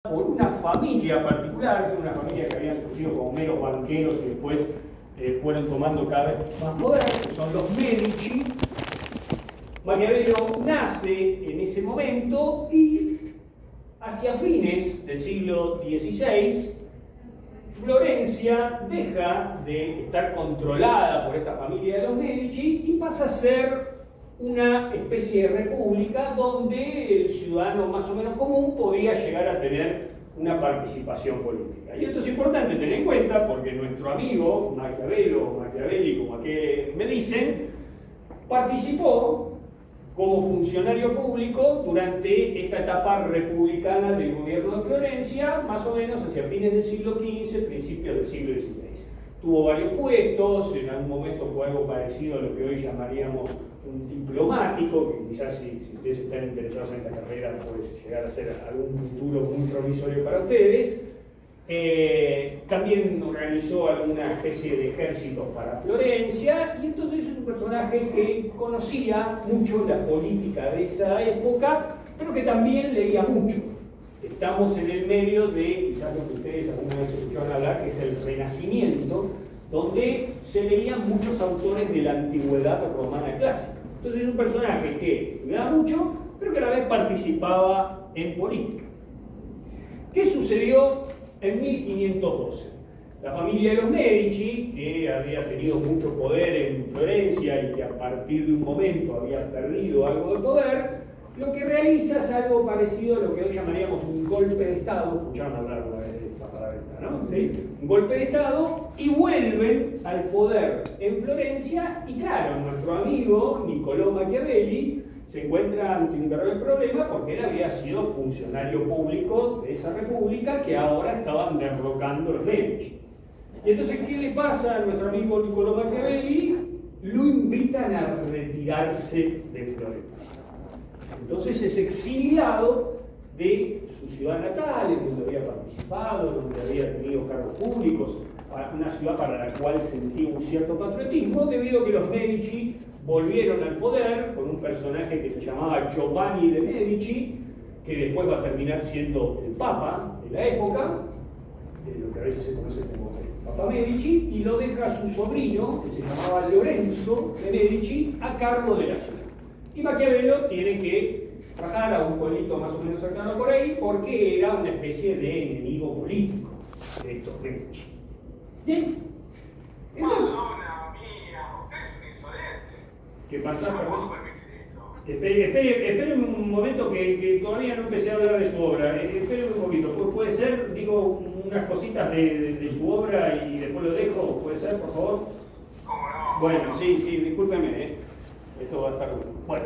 por una familia particular, una familia que habían surgido como meros banqueros y después fueron tomando cada vez más poder, que son los Medici. Maquiavelo nace en ese momento y hacia fines del siglo XVI, Florencia deja de estar controlada por esta familia de los Medici y pasa a ser una especie de república donde el ciudadano más o menos común podía llegar a tener una participación política. Y esto es importante tener en cuenta porque nuestro amigo Maquiavelo, Machiavelli, como aquí me dicen, participó como funcionario público durante esta etapa republicana del gobierno de Florencia, más o menos hacia fines del siglo XV, principios del siglo XVI. Tuvo varios puestos, en algún momento fue algo parecido a lo que hoy llamaríamos un diplomático, que quizás si ustedes están interesados en esta carrera puede llegar a ser algún futuro muy provisorio para ustedes. También organizó alguna especie de ejércitos para Florencia y entonces es un personaje que conocía mucho la política de esa época, pero que también leía mucho. Estamos en el medio de, quizás lo que ustedes alguna vez escucharon hablar, que es el Renacimiento, donde se leían muchos autores de la antigüedad romana clásica. Entonces es un personaje que leía mucho, pero que a la vez participaba en política. ¿Qué sucedió en 1512? La familia de los Medici, que había tenido mucho poder en Florencia y que a partir de un momento había perdido algo de poder, lo que realiza es algo parecido a lo que hoy llamaríamos un golpe de Estado. Escucharon hablar una vez de esa palabra, ¿no? ¿Sí? Un golpe de Estado y vuelven al poder en Florencia y claro, nuestro amigo Niccolò Machiavelli se encuentra ante un grave problema porque él había sido funcionario público de esa república que ahora estaban derrocando los Medici. Y entonces, ¿qué le pasa a nuestro amigo Niccolò Machiavelli? Lo invitan a retirarse de Florencia. Entonces es exiliado de su ciudad natal, en donde había participado, donde había tenido cargos públicos, una ciudad para la cual sentía un cierto patriotismo, debido a que los Medici volvieron al poder con un personaje que se llamaba Giovanni de Medici, que después va a terminar siendo el Papa de la época, lo que a veces se conoce como el Papa Medici, y lo deja a su sobrino, que se llamaba Lorenzo de Medici, a cargo de la ciudad. Y Maquiavelo tiene que bajar a un pueblito más o menos cercano por ahí porque era una especie de enemigo político de estos Medici. Bien. Entonces, usted es un insolente. ¿qué pasa? ¿Cómo puedo permitir esto? Espere un momento que todavía no empecé a hablar de su obra. Espere un poquito. ¿Puede ser, digo, unas cositas de su obra y después lo dejo? ¿Puede ser, por favor? ¿Cómo no? Bueno, sí, discúlpeme. Esto va a estar bueno. Bueno,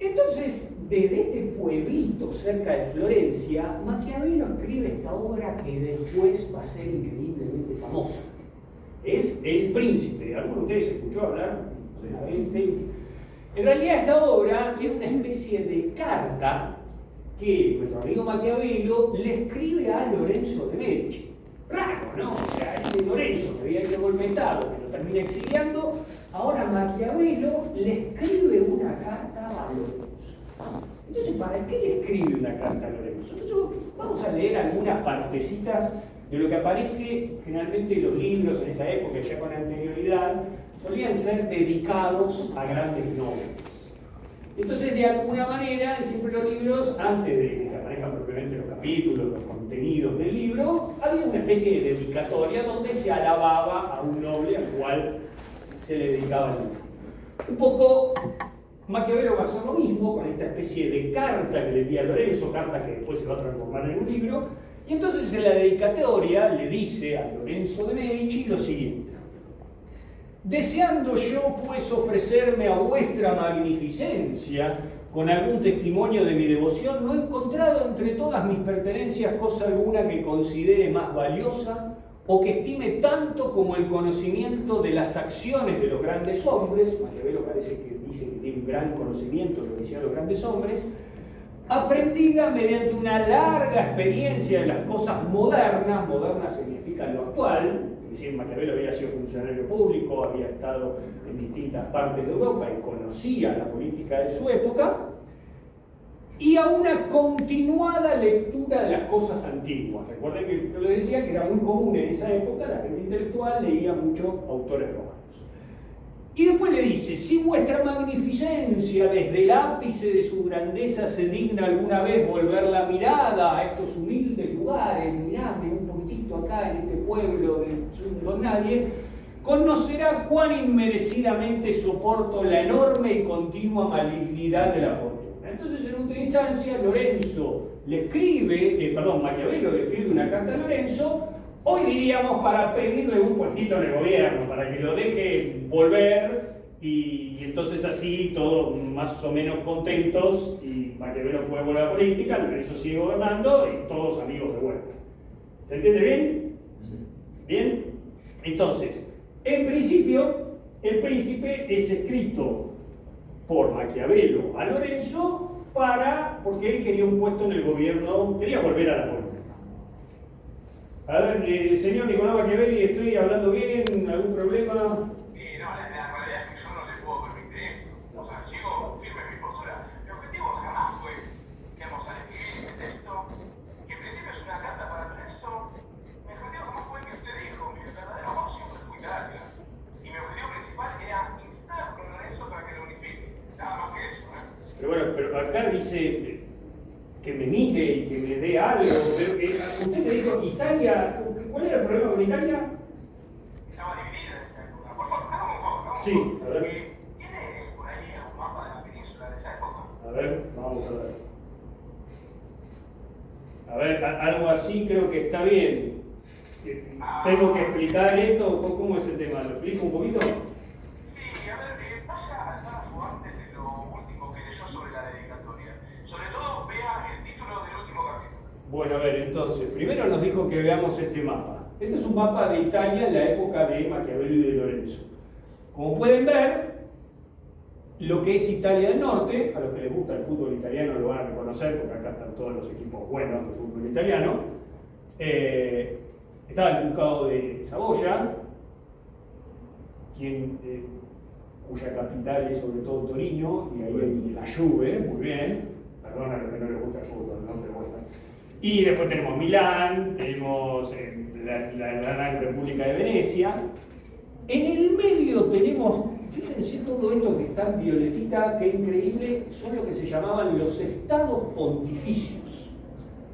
entonces, desde este pueblito cerca de Florencia, Maquiavelo escribe esta obra que después va a ser increíblemente famosa. Es El Príncipe. ¿Alguno de ustedes escuchó hablar? Sí. En realidad esta obra era una especie de carta que nuestro amigo Maquiavelo le escribe a Lorenzo de Medici. Raro, ¿no? O sea, ese Lorenzo que había sido golpeado, que lo termina exiliando, ahora Maquiavelo le escribe una carta a Lorenzo. Entonces, ¿para qué le escribe una carta a Lorenzo? Entonces, vamos a leer algunas partecitas de lo que aparece generalmente en los libros en esa época, ya con anterioridad, solían ser dedicados a grandes nobles. Entonces, de alguna manera, siempre los libros, antes de que aparezcan propiamente los capítulos, los contenidos del libro, había una especie de dedicatoria donde se alababa a un noble al cual se le dedicaba el libro. Un poco Maquiavelo va a hacer lo mismo con esta especie de carta que le envía a Lorenzo, carta que después se va a transformar en un libro, y entonces en la dedicatoria le dice a Lorenzo de Medici lo siguiente: deseando yo pues ofrecerme a vuestra magnificencia con algún testimonio de mi devoción, no he encontrado entre todas mis pertenencias cosa alguna que considere más valiosa o que estime tanto como el conocimiento de las acciones de los grandes hombres. Maquiavelo parece que dice que tiene un gran conocimiento de lo que hicieron los grandes hombres, aprendida mediante una larga experiencia de las cosas modernas. Modernas significa lo actual. Es decir, Maquiavelo había sido funcionario público, había estado en distintas partes de Europa y conocía la política de su época, y a una continuada lectura de las cosas antiguas. Recuerden que yo les decía que era muy común en esa época, la gente intelectual leía muchos autores romanos. Y después le dice, si vuestra magnificencia desde el ápice de su grandeza se digna alguna vez volver la mirada a estos humildes lugares, miradme un poquitito acá en este pueblo de don nadie, conocerá cuán inmerecidamente soporto la enorme y continua malignidad de la fortuna. Entonces, en última instancia, Maquiavelo le escribe una carta a Lorenzo, hoy diríamos para pedirle un puestito en el gobierno, para que lo deje volver, y entonces así todos más o menos contentos, y Maquiavelo puede volver a la política, Lorenzo sigue gobernando, y todos amigos de vuelta. ¿Se entiende bien? ¿Bien? Entonces, en principio, el príncipe es escrito por Maquiavelo a Lorenzo porque él quería un puesto en el gobierno, quería volver a la política. A ver, señor Nicolás Machiavelli, ¿estoy hablando bien? ¿Algún problema? No, la realidad es que yo no le puedo permitir esto. O sea, sigo firme en mi postura. Mi objetivo jamás fue, digamos, al escribir ese texto, que en principio es una carta para Lorenzo, mi objetivo jamás fue el que usted dijo, mi verdadero amor siempre fue Italia. Y mi objetivo principal era instar con Lorenzo para que lo unifique. Nada más que eso, ¿eh? Pero acá dice que me mire y que me dé algo. Pero, usted me dijo, Italia, ¿cuál era el problema con Italia? Estaba dividida en esa época. Por favor, hagamos un favor. Sí, a ver. ¿Tiene por ahí un mapa de la península de esa época? A ver, vamos a ver. A ver, algo así creo que está bien. ¿Tengo que explicar esto? ¿Cómo es el tema? ¿Lo explico un poquito? Sí, a ver, vaya al párrafo antes de lo último que leyó sobre la dedicatoria. Sobre todo, vea el título del último capítulo. Bueno, a ver, entonces, primero nos dijo que veamos este mapa. Este es un mapa de Italia en la época de Maquiavelo y de Lorenzo. Como pueden ver, lo que es Italia del Norte, a los que les gusta el fútbol italiano lo van a reconocer, porque acá están todos los equipos buenos del fútbol italiano. Estaba el ducado de Saboya, cuya capital es sobre todo Torino, y ahí hay la Juve, muy bien, perdón a los que no les gusta el fútbol, ¿no? Pero bueno. Y después tenemos Milán, tenemos la Gran República de Venecia. En el medio tenemos, fíjense todo esto que está en violetita, que increíble, son lo que se llamaban los estados pontificios.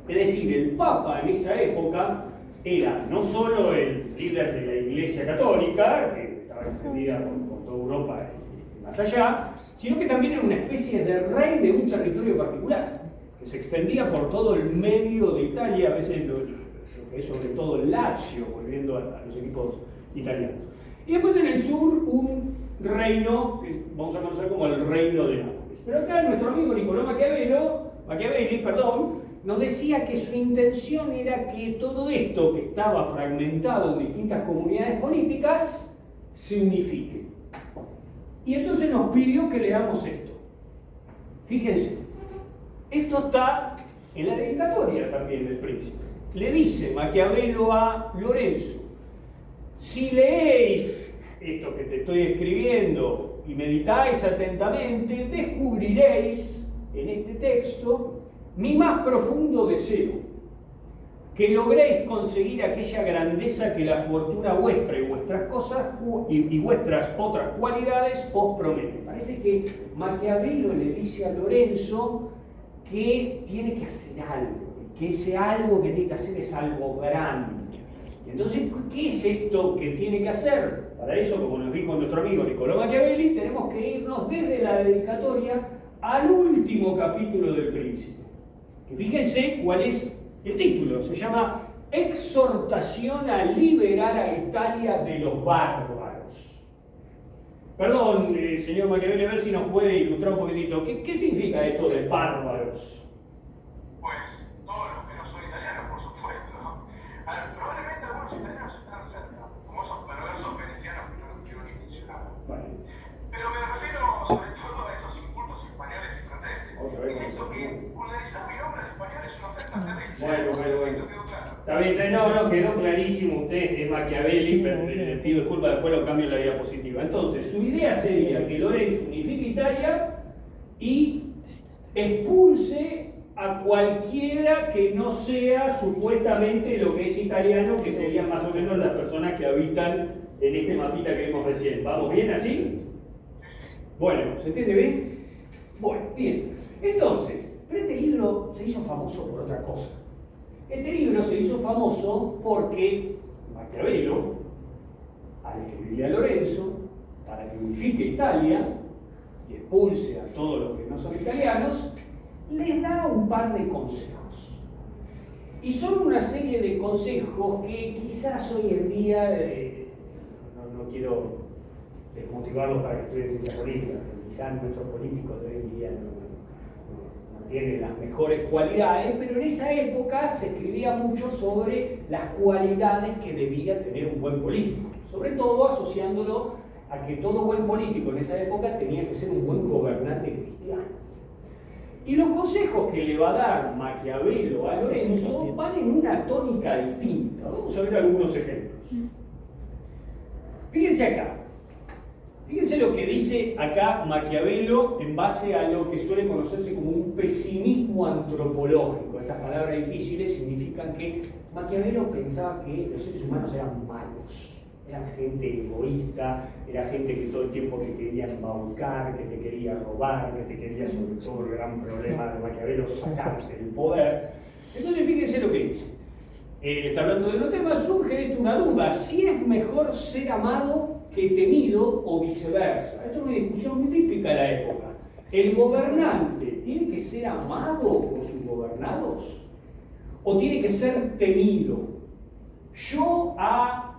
Es decir, el Papa en esa época era no solo el líder de la Iglesia Católica, que estaba extendida por toda Europa y más allá, sino que también era una especie de rey de un territorio particular, que se extendía por todo el medio de Italia, a veces lo que es sobre todo el Lazio, volviendo a los equipos italianos. Y después en el sur un reino que vamos a conocer como el Reino de Nápoles. Pero acá nuestro amigo Nicolás Machiavelli, nos decía que su intención era que todo esto que estaba fragmentado en distintas comunidades políticas se unifique. Y entonces nos pidió que leamos esto. Fíjense, esto está en la dedicatoria también del príncipe. Le dice Maquiavelo a Lorenzo: si leéis esto que te estoy escribiendo y meditáis atentamente, descubriréis en este texto mi más profundo deseo, que logréis conseguir aquella grandeza que la fortuna vuestra y vuestras cosas y vuestras otras cualidades os prometen. Parece que Maquiavelo le dice a Lorenzo que tiene que hacer algo, que ese algo que tiene que hacer es algo grande. Y entonces, ¿qué es esto que tiene que hacer? Para eso, como nos dijo nuestro amigo Nicolás Machiavelli, tenemos que irnos desde la dedicatoria al último capítulo del Príncipe. Que fíjense cuál es el título, se llama Exhortación a liberar a Italia de los bárbaros. Perdón, señor Machiavelli, a ver si nos puede ilustrar un poquitito. ¿Qué significa esto de bárbaros? Pues todos los que no son italianos, por supuesto, ¿no? A ver, probablemente algunos italianos están cerca, como esos perversos venecianos que no los quiero ni mencionar. Vale. Pero me refiero sobre todo a esos incultos españoles y franceses. Insisto que vulgarizar mi nombre en español es una ofensa terrible. Bueno. ¿Quedó claro? Está bien, no, quedó clarísimo. Usted es Machiavelli, pero le pido disculpas, después lo cambio en la diapositiva. Entonces, su idea sería que Lorenzo unifique Italia y expulse a cualquiera que no sea supuestamente lo que es italiano, que serían más o menos las personas que habitan en este mapita que vimos recién. ¿Vamos bien así? Bueno, ¿se entiende bien? Bueno, bien. Entonces, pero este libro se hizo famoso por otra cosa. Este libro se hizo famoso porque Maquiavelo, al escribirle a Lorenzo, para que unifique Italia y expulse a todos los que no son italianos, les da un par de consejos. Y son una serie de consejos que quizás hoy en día, no quiero desmotivarlos para que estudien ciencia política, porque quizás nuestros políticos de hoy en día no tienen las mejores cualidades, pero en esa época se escribía mucho sobre las cualidades que debía tener un buen político, sobre todo asociándolo a que todo buen político en esa época tenía que ser un buen gobernante cristiano. Y los consejos que le va a dar Maquiavelo a Lorenzo van en una tónica distinta. Vamos a ver algunos ejemplos. Fíjense acá. Fíjense lo que dice acá Maquiavelo en base a lo que suele conocerse como un pesimismo antropológico. Estas palabras difíciles significan que Maquiavelo pensaba que los seres humanos eran malos. Era gente egoísta, era gente que todo el tiempo te quería embaucar, que te quería robar, que te quería, sobre todo el gran problema de Maquiavelo, sacarse el poder. Entonces fíjense lo que dice. Está hablando de los temas, surge de esto una duda, si es mejor ser amado que temido o viceversa. Esto es una discusión muy típica de la época. ¿El gobernante tiene que ser amado por sus gobernados? ¿O tiene que ser temido? Yo a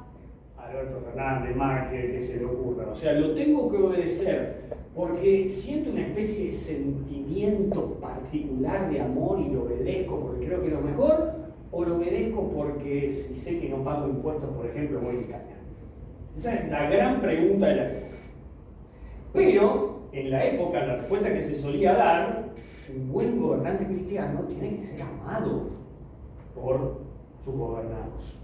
Alberto Fernández, Márquez, que se le ocurra. O sea, lo tengo que obedecer porque siento una especie de sentimiento particular de amor y lo obedezco porque creo que es lo mejor, o lo obedezco porque si sé que no pago impuestos, por ejemplo, voy a engañar. Esa es la gran pregunta de la época. Pero, en la época, la respuesta que se solía dar, un buen gobernante cristiano tiene que ser amado por sus gobernados.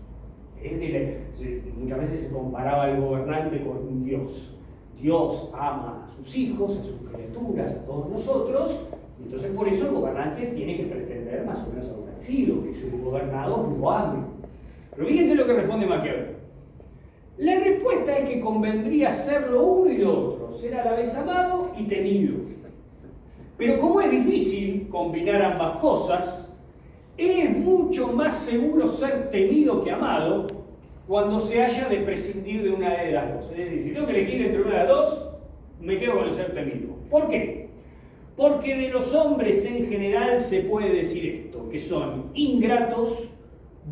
Muchas veces se comparaba al gobernante con un Dios. Dios ama a sus hijos, a sus criaturas, a todos nosotros, y entonces por eso el gobernante tiene que pretender más o menos algo parecido, que sus gobernados lo amen. Pero fíjense lo que responde Maquiavelo. La respuesta es que convendría ser lo uno y lo otro, ser a la vez amado y temido. Pero como es difícil combinar ambas cosas, es mucho más seguro ser temido que amado cuando se haya de prescindir de una de las dos. Es decir, si tengo que elegir entre una de las dos, me quedo con el ser temido. ¿Por qué? Porque de los hombres en general se puede decir esto, que son ingratos,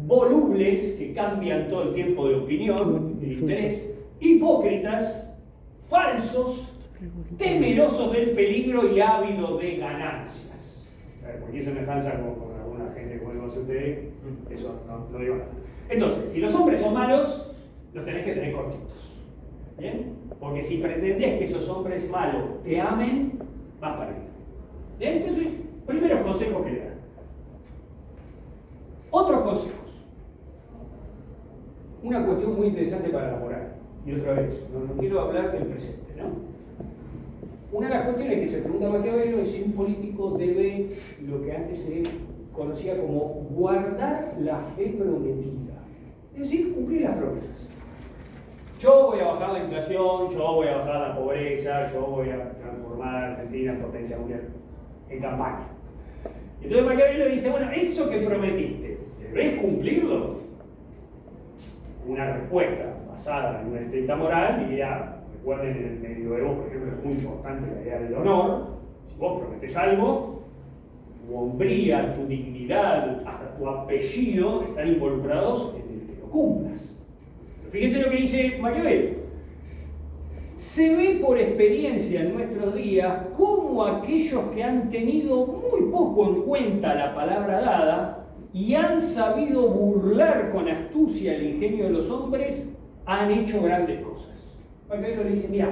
volubles, que cambian todo el tiempo de opinión, de interés, hipócritas, falsos, temerosos del peligro y ávidos de ganancias. ¿Por qué semejanza con alguna gente como digo ustedes? Eso no digo nada. Entonces, si los hombres son malos, los tenés que tener cortitos. ¿Bien? Porque si pretendés que esos hombres malos te amen, vas para ahí. ¿Bien? Entonces, primeros consejos que le dan. Otros consejos. Una cuestión muy interesante para la moral. Y otra vez, no quiero hablar del presente, ¿no? Una de las cuestiones que se pregunta Maquiavelo es si un político debe lo que antes se conocía como guardar la fe prometida. Es decir, cumplir las promesas. Yo voy a bajar la inflación, yo voy a bajar la pobreza, yo voy a transformar a Argentina en potencia mundial en campaña. Entonces Maquiavelo dice, bueno, eso que prometiste, ¿debés cumplirlo? Una respuesta basada en una estricta moral diría, recuerden en el medioevo, por ejemplo, es muy importante la idea del honor. Si vos prometés algo, tu hombría, tu dignidad, hasta tu apellido están involucrados en el que lo cumplas. Pero fíjense lo que dice Maquiavelo. Se ve por experiencia en nuestros días cómo aquellos que han tenido muy poco en cuenta la palabra dada y han sabido burlar con astucia el ingenio de los hombres, han hecho grandes cosas. Maquiavelo le dice, mira,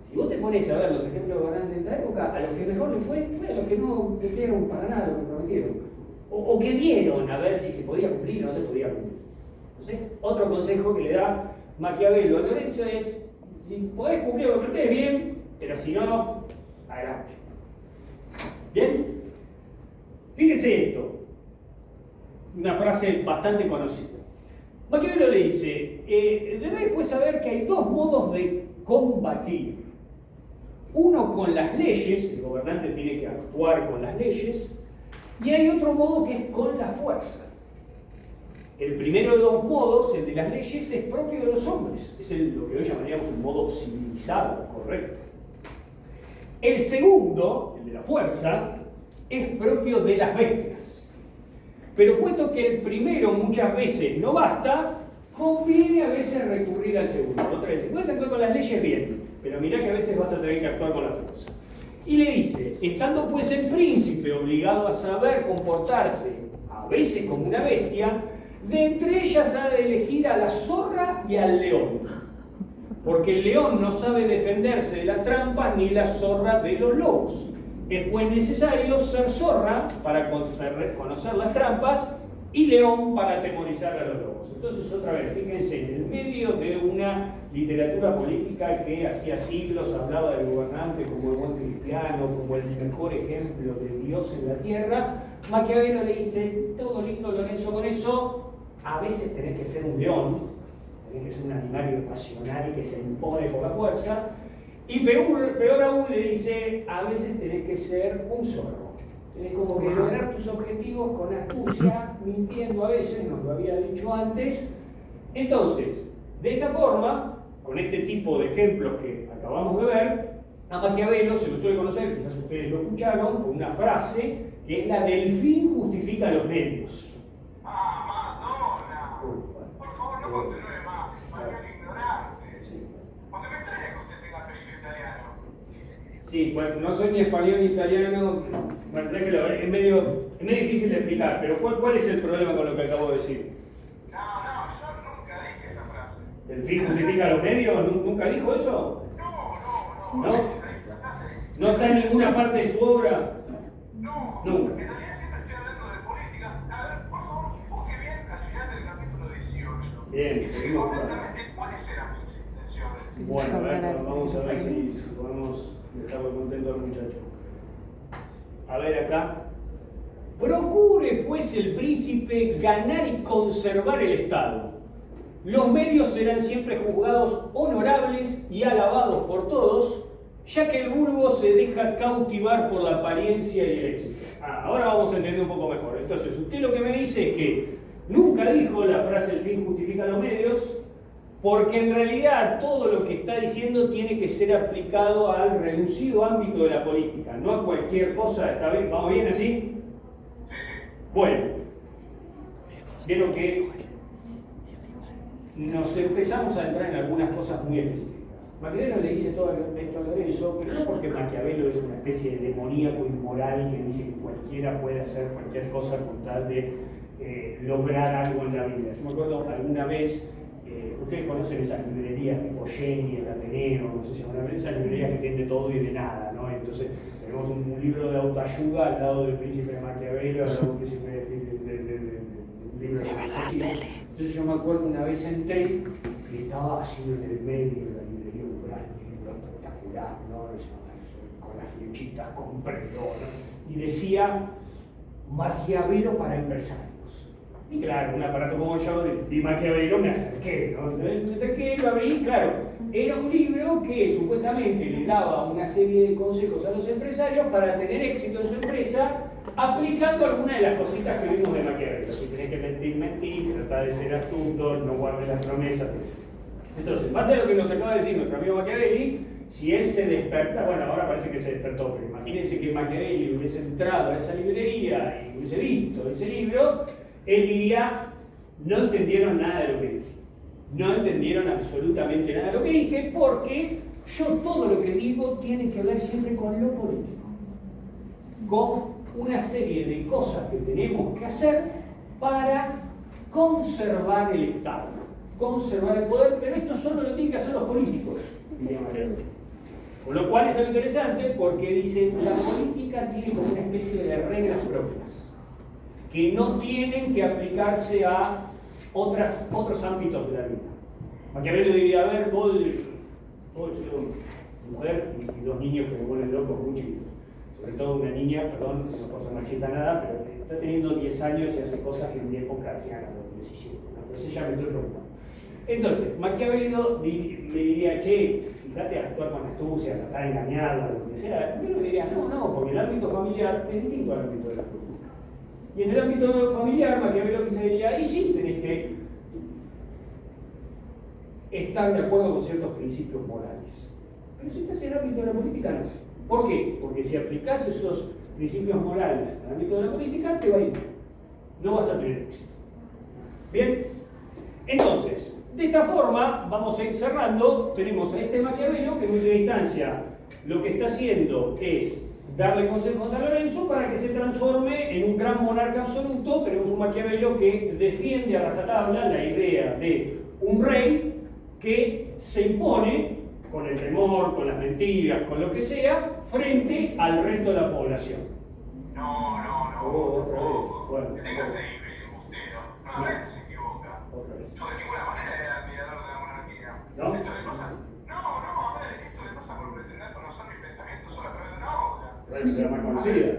si vos te pones a ver los ejemplos grandes de la época, a los que mejor les fue a los que no cumplieron para nada lo que prometieron. O que vieron a ver si se podía cumplir o no se podía cumplir. Entonces, otro consejo que le da Maquiavelo a Lorenzo es, si podés cumplir lo que prometés, bien, pero si no, adelante. ¿Bien? Fíjense esto, una frase bastante conocida. Maquiavelo le dice, debéis pues saber que hay dos modos de combatir. Uno con las leyes, el gobernante tiene que actuar con las leyes, y hay otro modo que es con la fuerza. El primero de los modos, el de las leyes, es propio de los hombres, es lo que hoy llamaríamos un modo civilizado, correcto. El segundo, el de la fuerza, es propio de las bestias. Pero puesto que el primero muchas veces no basta, conviene a veces recurrir al segundo. Otra vez, si puedes actuar con las leyes, bien, pero mirá que a veces vas a tener que actuar con la fuerza. Y le dice, estando pues el príncipe obligado a saber comportarse, a veces como una bestia, de entre ellas ha de elegir a la zorra y al león. Porque el león no sabe defenderse de las trampas ni la zorra de los lobos. Es pues necesario ser zorra para conocer las trampas y león para atemorizar a los lobos. Entonces, otra vez, fíjense, en el medio de una literatura política que hacía siglos hablaba del gobernante como el buen cristiano, como el mejor ejemplo de Dios en la tierra, Maquiavelo le dice, todo lindo Lorenzo con eso, a veces tenés que ser un león, tenés que ser un animal irracional que se impone por la fuerza, y peor aún le dice, a veces tenés que ser un zorro. Tenés como que lograr tus objetivos con astucia, mintiendo a veces, nos lo había dicho antes. Entonces, de esta forma, con este tipo de ejemplos que acabamos de ver, a Maquiavelo se lo suele conocer, quizás ustedes lo escucharon, con una frase que es la del fin justifica los medios. ¡Ah, Madonna! Por favor, no continúe más, español ignorante. Sí. Porque me extraña que usted tenga apellido italiano. Sí, pues no soy ni español ni italiano, bueno, déjelo, es medio difícil de explicar, pero ¿cuál es el problema con lo que acabo de decir? No, yo nunca dije esa frase. ¿El fin justifica los medios? ¿Nunca dijo eso? No. ¿No? ¿No está en ninguna parte de su obra? No, Nunca. en realidad siempre estoy hablando de política. A ver, por favor, busque bien al final del capítulo 18. Bien, Y seguimos. correctamente cuáles eran mis intenciones. Bueno, a ver, vamos a ver si podemos dejarlo contento al muchacho. A ver acá. Procure, pues, el príncipe ganar y conservar el Estado. Los medios serán siempre juzgados honorables y alabados por todos, ya que el vulgo se deja cautivar por la apariencia y el éxito. Ahora vamos a entender un poco mejor. Entonces, usted lo que me dice es que nunca dijo la frase el fin justifica los medios, porque en realidad todo lo que está diciendo tiene que ser aplicado al reducido ámbito de la política, no a cualquier cosa. ¿Está bien? ¿Vamos bien así? Sí. Bueno, vieron que nos empezamos a entrar en algunas cosas muy específicas. Maquiavelo le dice todo esto a Lorenzo, pero no porque Maquiavelo es una especie de demoníaco inmoral que dice que cualquiera puede hacer cualquier cosa con tal de lograr algo en la vida. Yo me acuerdo alguna vez, ustedes conocen esas librerías tipo Jenny, el Ateneo, no sé si llaman, esas librerías que tienen de todo y de nada, ¿no? Entonces tenemos un libro de autoayuda al lado del Príncipe de Maquiavelo, al lado del Príncipe del libro de Maquiavelo. Entonces yo me acuerdo una vez entré y estaba así en el medio de la librería, un gran libro espectacular, ¿no? Con las flechitas, con perdón, ¿no? Y decía Maquiavelo para empresarios. Y claro, un aparato como yo de Maquiavelo me acerqué, ¿no? Me acerqué, lo abrí, claro, era un libro que supuestamente le daba una serie de consejos a los empresarios para tener éxito en su empresa, aplicando algunas de las cositas que vimos de Maquiavelo. Si tenés que mentir, tratar de ser astuto, no guardes las promesas. Entonces, base a lo que nos acaba de decir nuestro amigo Machiavelli, si él se desperta, bueno, ahora parece que se despertó, pero imagínense que Machiavelli hubiese entrado a esa librería y hubiese visto ese libro, él diría, no entendieron nada de lo que dije. No entendieron absolutamente nada de lo que dije, porque yo todo lo que digo tiene que ver siempre con lo político. Con una serie de cosas que tenemos que hacer para conservar el Estado, conservar el poder, pero esto solo lo tienen que hacer los políticos. Con lo cual es algo interesante porque dice, la política tiene como una especie de reglas propias que no tienen que aplicarse a otros ámbitos de la vida. Maquiavelo diría, a ver, vos yo, mujer y dos niños que me vuelven locos muy chiquitos. sobre todo una niña, perdón, no por ser machista nada, pero está teniendo 10 años y hace cosas que en mi época hacían a los 17, ¿no? Entonces ya me estoy preocupando. Entonces, Maquiavelo le diría, che, fíjate actuar con astucia, tratar de engañarla, lo que sea. Yo le diría, no, porque el ámbito familiar es distinto al ámbito de la política. Y en el ámbito familiar, Maquiavelo quizá diría, y sí, tenés que estar de acuerdo con ciertos principios morales. Pero si estás en el ámbito de la política, no. ¿Por qué? Porque si aplicás esos principios morales al ámbito de la política, te va a ir. No vas a tener éxito. ¿Bien? Entonces, de esta forma, vamos a ir cerrando. Tenemos a este Maquiavelo que en última instancia lo que está haciendo es darle consejos a Lorenzo para que se transforme en un gran monarca absoluto. Tenemos un Maquiavelo que defiende a rajatabla la idea de un rey que se impone con el temor, con las mentiras, con lo que sea, frente al resto de la población. No. Bueno, Deténgase ahí, embustero. No, se equivoca. Yo de ninguna manera era admirador de la monarquía. ¿No? Esto le pasa. No, a ver, esto le pasa por pretender conocer mis pensamientos solo a través de una obra. La más conocida.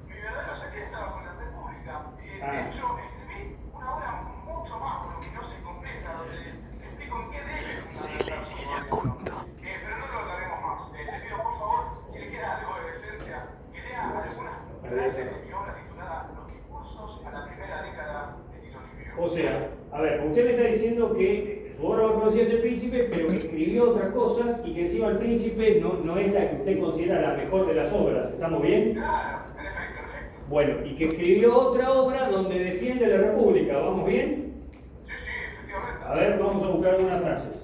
Mi verdadero secreto estaba con la República. De Ah. hecho, escribí una obra mucho más voluminosa y completa donde explico en qué debe fundamentar su gobierno. Pero no lo hablaremos más. Le pido, por favor, si le queda algo de decencia, que lea algunas frases de mi obra titulada Los discursos a la primera década de Tito Livio. O sea, a ver, usted me está diciendo que su obra no conocía ese príncipe, pero que escribió otras cosas y que encima el príncipe no es la que usted considera la mejor de las obras. ¿Estamos bien? Claro, en efecto. Bueno, y que escribió otra obra donde defiende la República. ¿Vamos bien? Sí, efectivamente. A ver, vamos a buscar algunas frases.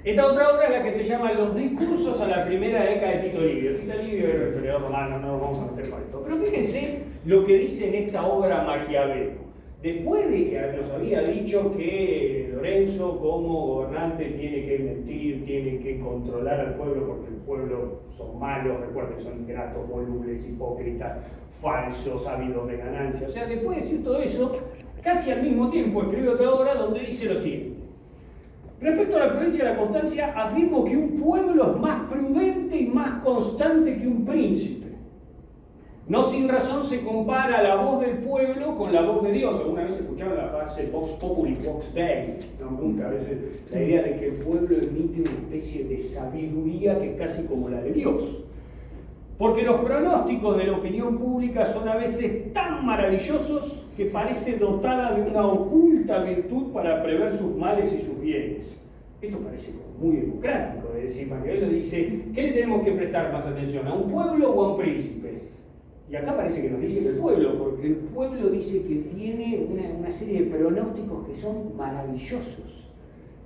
Esta otra obra es la que se llama Los discursos a la primera década de Tito Livio. Tito Livio era el historiador romano, no nos vamos a meter con esto. Pero fíjense lo que dice en esta obra Maquiavelo. Después de que nos había dicho que Lorenzo como gobernante tiene que mentir, tiene que controlar al pueblo porque el pueblo son malos, recuerden, son ingratos, volubles, hipócritas, falsos, ávidos de ganancia. O sea, después de decir todo eso, casi al mismo tiempo escribe otra obra donde dice lo siguiente. Respecto a la prudencia y la constancia, afirmo que un pueblo es más prudente y más constante que un príncipe. No sin razón se compara la voz del pueblo con la voz de Dios. ¿Alguna vez escucharon la frase Vox Populi, Vox Dei? No, nunca. A veces la idea de que el pueblo emite una especie de sabiduría que es casi como la de Dios. Porque los pronósticos de la opinión pública son a veces tan maravillosos que parece dotada de una oculta virtud para prever sus males y sus bienes. Esto parece como muy democrático, es decir, Maquiavelo dice, ¿qué le tenemos que prestar más atención? ¿A un pueblo o a un príncipe? Y acá parece que nos dice que el pueblo, porque el pueblo dice que tiene una serie de pronósticos que son maravillosos,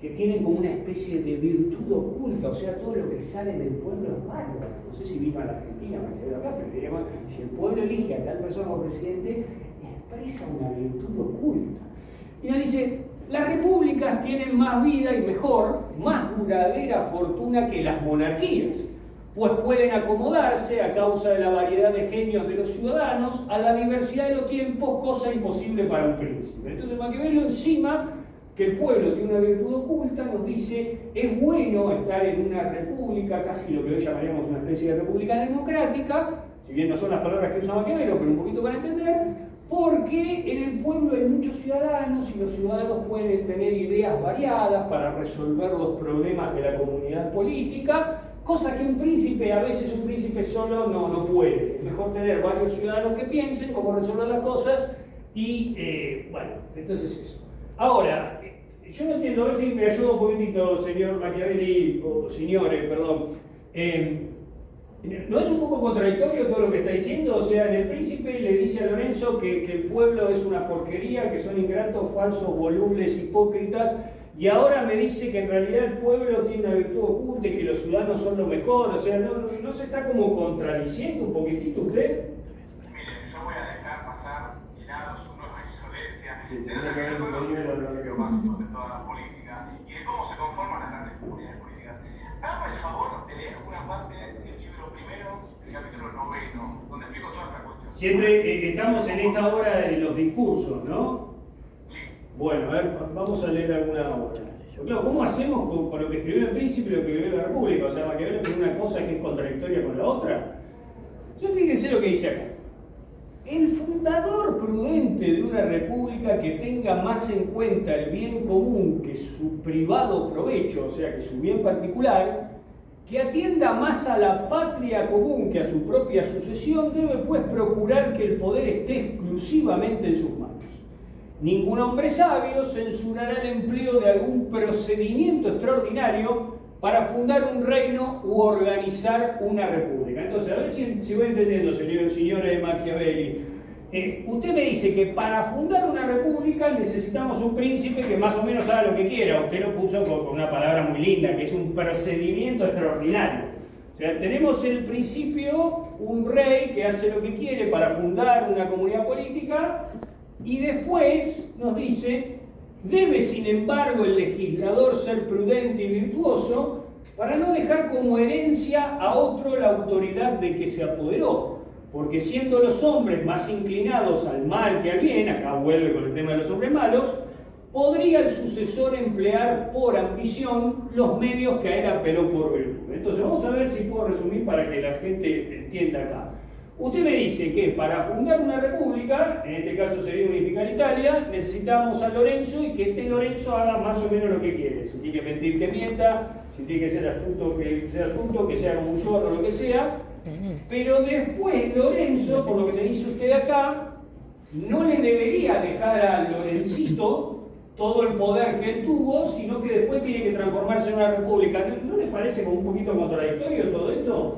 que tienen como una especie de virtud oculta, o sea, todo lo que sale del pueblo es bárbaro. No sé si vino a la Argentina, Maquiavelo acá, pero diríamos, si el pueblo elige a tal persona como presidente, expresa una virtud oculta. Y nos dice, las repúblicas tienen más vida y mejor, más duradera fortuna que las monarquías, pues pueden acomodarse a causa de la variedad de genios de los ciudadanos a la diversidad de los tiempos, cosa imposible para un príncipe. Entonces Maquiavelo, encima que el pueblo tiene una virtud oculta, nos dice, es bueno estar en una república, casi lo que hoy llamaríamos una especie de república democrática, si bien no son las palabras que usa Maquiavelo, pero un poquito para entender, porque en el pueblo hay muchos ciudadanos y los ciudadanos pueden tener ideas variadas para resolver los problemas de la comunidad política, cosa que un príncipe, a veces un príncipe solo no puede. Es mejor tener varios ciudadanos que piensen cómo resolver las cosas y, bueno, entonces eso. Ahora, yo no entiendo, a ver si me ayuda un poquitito, señor Machiavelli, o señores, perdón. ¿No es un poco contradictorio todo lo que está diciendo? O sea, el príncipe le dice a Lorenzo que el pueblo es una porquería, que son ingratos, falsos, volubles, hipócritas, y ahora me dice que en realidad el pueblo tiene una virtud oculta y que los ciudadanos son lo mejor. O sea, ¿no se está como contradiciendo un poquitito usted? Mire, yo voy a dejar pasar tirados unos de insolencia. Sí, Se nota que no conoce los principios básicos de toda la política y de cómo se conforman las grandes comunidades políticas. Hágame el favor de leer alguna parte del libro primero, del capítulo 9, donde explico toda esta cuestión. Siempre estamos en esta hora de los discursos, ¿no? Sí. Bueno, a ver, vamos a leer alguna obra. Claro, ¿cómo hacemos con lo que escribió el Príncipe y lo que escribió la República? O sea, Maquiavelo tiene una cosa que es contradictoria con la otra. Entonces, fíjense lo que dice acá. El fundador prudente de una república que tenga más en cuenta el bien común que su privado provecho, o sea, que su bien particular, que atienda más a la patria común que a su propia sucesión, debe pues procurar que el poder esté exclusivamente en sus manos. Ningún hombre sabio censurará el empleo de algún procedimiento extraordinario para fundar un reino u organizar una república. Entonces, a ver si voy entendiendo, señores de Machiavelli. Usted me dice que para fundar una república necesitamos un príncipe que más o menos haga lo que quiera. Usted lo puso con una palabra muy linda, que es un procedimiento extraordinario. O sea, tenemos el principio, un rey que hace lo que quiere para fundar una comunidad política, y después nos dice: debe, sin embargo, el legislador ser prudente y virtuoso para no dejar como herencia a otro la autoridad de que se apoderó, porque siendo los hombres más inclinados al mal que al bien, acá vuelve con el tema de los hombres malos, podría el sucesor emplear por ambición los medios que a él apeló por virtud. Entonces vamos a ver si puedo resumir para que la gente entienda acá. Usted me dice que para fundar una república, en este caso sería unificar Italia, necesitamos a Lorenzo, y que este Lorenzo haga más o menos lo que quiere. Si tiene que mentir, que mienta; si tiene que ser astuto, que sea como un zorro, lo que sea. Pero después Lorenzo, por lo que me dice usted acá, no le debería dejar a Lorencito todo el poder que él tuvo, sino que después tiene que transformarse en una república. ¿No le parece como un poquito contradictorio todo esto?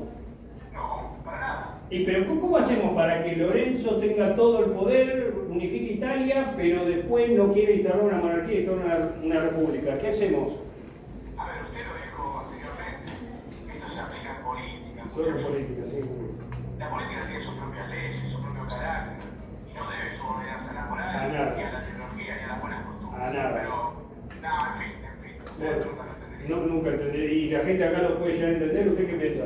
No, para nada. Pero ¿cómo hacemos para que Lorenzo tenga todo el poder, unifique Italia, pero después no quiere instaurar una monarquía, instaurar una república? ¿Qué hacemos? A ver, usted lo dijo anteriormente. Esto se aplica en política. Solo política, sí. La política tiene sus propias leyes, su propio carácter, y no debe subordinarse a la moral, ni a la tecnología, ni a las buenas costumbres. A nada. Pero, no, en fin. Ustedes nunca lo entenderían. Nunca entenderé. ¿Y la gente acá lo puede llegar a entender? ¿Usted qué piensa?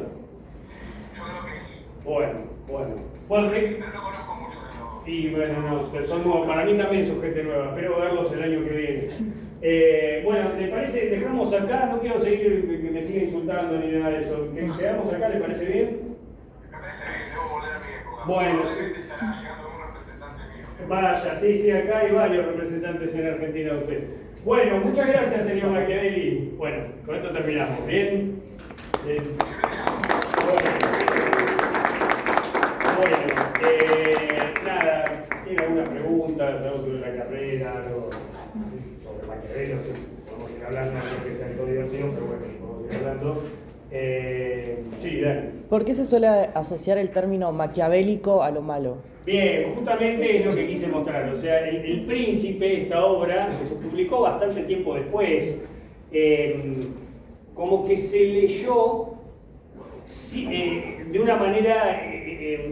Yo creo que sí. Bueno. Sí, pero no conozco mucho de lo... Y bueno, no, pero para mí también son gente nueva. Espero verlos el año que viene. Bueno, ¿le parece? Dejamos acá. No quiero seguir que me siga insultando ni nada de eso. ¿Que quedamos acá? ¿Le parece bien? Me parece bien, debo volver a mi época. Bueno, probablemente estará llegando un representante mío. Vaya, sí, acá hay varios representantes en Argentina de usted. Bueno, muchas gracias, señor Machiavelli. Bueno, con esto terminamos. ¿Bien? Nada, ¿tiene alguna pregunta? ¿Algo sobre la carrera? ¿Algo sobre Maquiavelo? Sí, podemos ir hablando, no que sea todo divertido, pero bueno, podemos ir hablando. Sí, dale. ¿Por qué se suele asociar el término maquiavélico a lo malo? Bien, justamente es lo que quise mostrar. O sea, el Príncipe, esta obra, que se publicó bastante tiempo después, como que se leyó de una manera,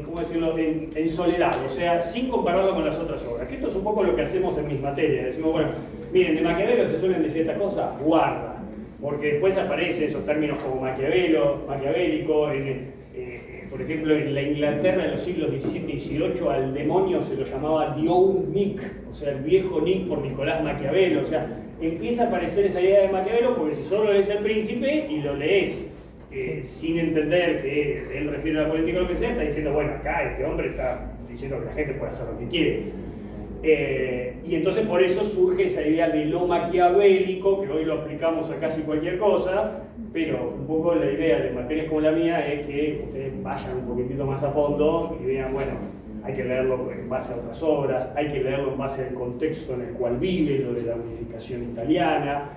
¿cómo decirlo?, en soledad, o sea, sin compararlo con las otras obras. Que esto es un poco lo que hacemos en mis materias. Decimos, bueno, miren, de Maquiavelo se suelen decir estas cosas, guarda, porque después aparecen esos términos como maquiavélico. Por ejemplo, en la Inglaterra de los siglos XVII y XVIII al demonio se lo llamaba The Old Nick, o sea, el viejo Nick, por Nicolás Maquiavelo. O sea, empieza a aparecer esa idea de Maquiavelo, porque si solo lees El Príncipe y lo lees sin entender que él refiere a la política o lo que sea, está diciendo, bueno, acá este hombre está diciendo que la gente puede hacer lo que quiere. Y entonces por eso surge esa idea de lo maquiavélico, que hoy lo aplicamos a casi cualquier cosa, pero un poco la idea de materias como la mía es que ustedes vayan un poquitito más a fondo y vean, bueno, hay que leerlo en base a otras obras, hay que leerlo en base al contexto en el cual vive, lo de la unificación italiana,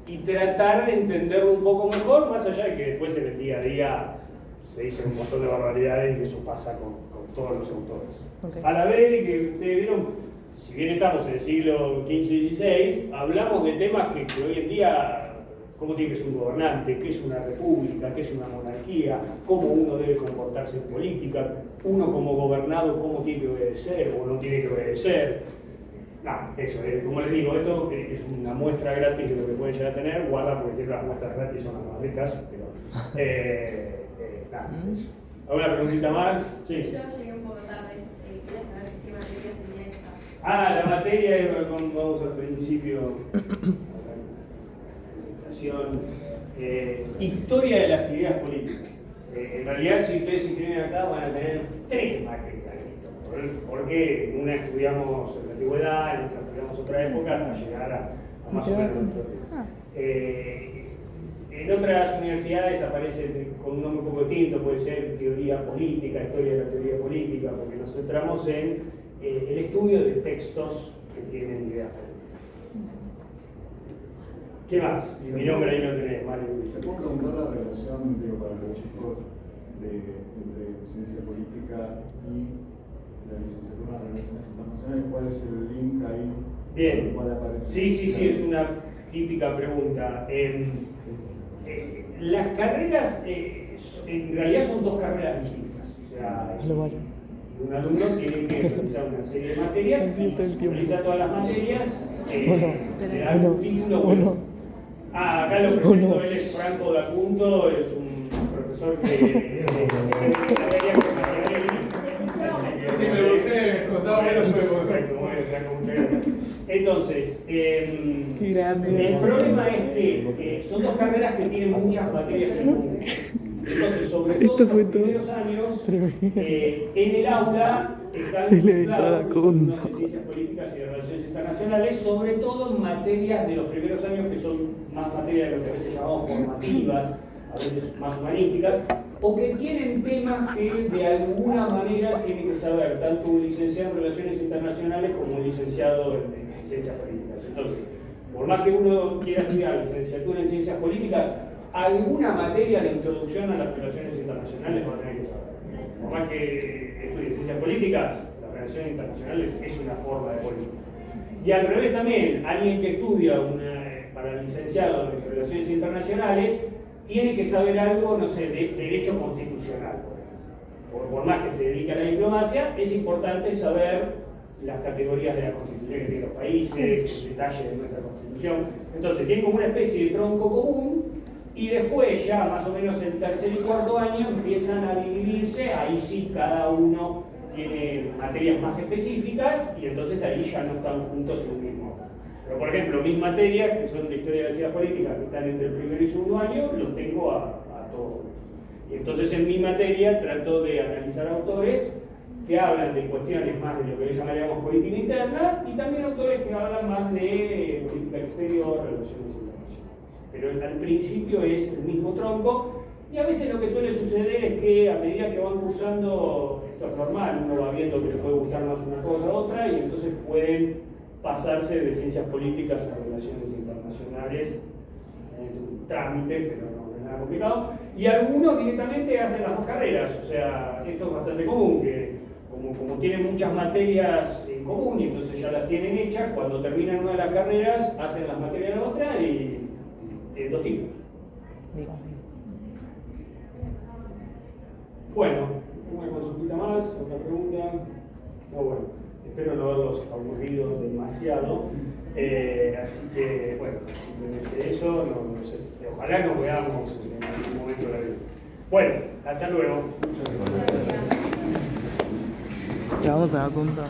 y tratar de entenderlo un poco mejor, más allá de que después en el día a día se dicen un montón de barbaridades, y eso pasa con todos los autores. Okay. A la vez que ustedes vieron, si bien estamos en el siglo XV-XVI, hablamos de temas que hoy en día, cómo tiene que ser un gobernante, qué es una república, qué es una monarquía, cómo uno debe comportarse en política, uno como gobernado, cómo tiene que obedecer o no tiene que obedecer. Eso, como les digo, esto es una muestra gratis de lo que pueden llegar a tener. Guarda, porque siempre las muestras gratis son las más ricas, pero eso. ¿Alguna preguntita más? Sí. Yo llegué un poco tarde, quería saber qué materia sería esta. La materia, vamos al principio. sección Historia de las ideas políticas. En realidad, si ustedes se inscriben acá, van a tener 3 materias. Porque en una estudiamos en la antigüedad, en otra estudiamos otra época, hasta llegar a más o menos nuestro tiempo. En otras universidades aparece con un nombre un poco distinto, puede ser teoría política, historia de la teoría política, porque nos centramos en el estudio de textos que tienen ideas políticas. ¿Qué más? Mi nombre ahí lo tenés, Mario Luis. ¿Se puede preguntar la relación, digo, para los chicos entre ciencia política y la licenciatura en Relaciones Internacionales? ¿Cuál es el link ahí? Bien. ¿Cuál aparece? Sí, es una típica pregunta. Las carreras, en realidad son 2 carreras distintas. O sea, un alumno tiene que realizar una serie de materias, realiza todas las materias, le da un título. Acá lo presento, él es Franco D'Acunto, es un profesor que es asistente de materia con Machiavelli. Sí, me gusté, contaba menos juego. Perfecto, muy bien, Franco, muchas gracias. Entonces, el problema es que son 2 carreras que tienen muchas materias en común. Entonces, sobre todo en los primeros años, en el aula están de ciencias políticas y de relaciones internacionales, sobre todo en materias de los primeros años que son más materias de lo que a veces llamamos formativas, a veces más humanísticas, o que tienen temas que de alguna manera tiene que saber tanto un licenciado en Relaciones Internacionales como un licenciado en Ciencias Políticas. Entonces, por más que uno quiera estudiar licenciatura en Ciencias Políticas, alguna materia de introducción a las relaciones internacionales va a tener que saber. Por más que estudie Ciencias Políticas, las relaciones internacionales es una forma de política. Y al revés también, alguien que estudia para licenciado en Relaciones Internacionales, tiene que saber algo, no sé, de derecho constitucional. Por más que se dedique a la diplomacia, es importante saber las categorías de la Constitución que tienen los países, el detalle de nuestra Constitución. Entonces, tiene como una especie de tronco común, y después, ya más o menos en tercer y cuarto año, empiezan a dividirse. Ahí sí, cada uno tiene materias más específicas, y entonces ahí ya no están juntos en un mismo. Pero, por ejemplo, mis materias, que son de Historia de las Ideas Políticas, que están entre el primer y segundo año, los tengo a todos juntos. Y entonces en mi materia trato de analizar autores que hablan de cuestiones más de lo que llamaríamos política interna, y también autores que hablan más de política exterior, relaciones internacionales. Pero al principio es el mismo tronco, y a veces lo que suele suceder es que a medida que van cursando, esto es normal, uno va viendo que le puede gustar más una cosa a otra, y entonces pueden pasarse de ciencias políticas a relaciones internacionales, un trámite, pero no es nada complicado, y algunos directamente hacen las 2 carreras. O sea, esto es bastante común, que como tienen muchas materias en común y entonces ya las tienen hechas, cuando terminan una de las carreras hacen las materias de la otra y tienen 2 títulos. Bueno, una consultita más, otra pregunta. No, bueno. Espero no haberlos aburrido demasiado, así que, bueno, simplemente eso, no sé, ojalá nos veamos en algún momento de la vida. Bueno, hasta luego. Te vamos a dar cuenta.